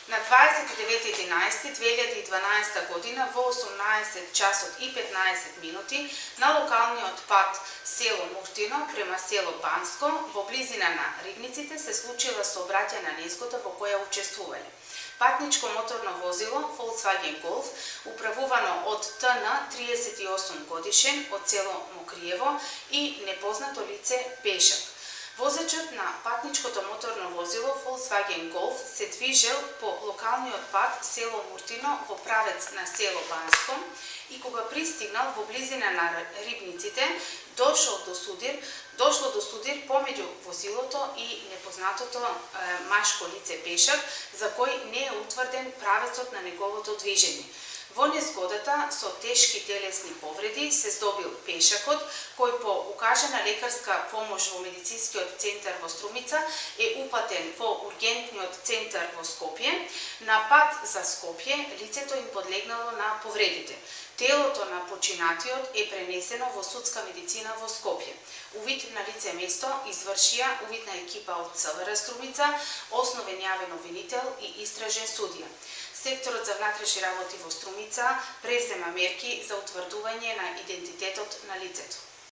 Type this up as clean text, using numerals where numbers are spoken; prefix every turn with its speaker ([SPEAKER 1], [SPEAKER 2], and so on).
[SPEAKER 1] На 29.11.2012 година во 18 часот и 15 минути на локалниот пат село Муштино према село Банско во близина на Рибниците се случила сообраќајна незгода во која учествувале патничко моторно возило Volkswagen Golf управувано од ТН 38 годишен од село Мокриево и непознато лице пешак. Возачот на патничкото моторно возило Volkswagen Golf се движел по локалниот пат село Муртино во правец на село Банско и кога пристигнал во близина на Рибниците, дошло до судир помеѓу возилото и непознатото машко лице пешак, за кој не е утврден правецот на неговото движење. Во незгодата со тешки телесни повреди се здобил пешакот, кој по укажана лекарска помош во медицинскиот центар во Струмица е упатен во ургентниот центар во Скопје. На пат за Скопје лицето им подлегнало на повредите. Телото на починатиот е пренесено во судска медицина во Скопје. Увид на лице место извршија увидна екипа од СВР Струмица, основен јавен обвинител и истражен судија. Секторот за внатрешни работи во Струмица презема мерки за утврдување на идентитетот на лицето.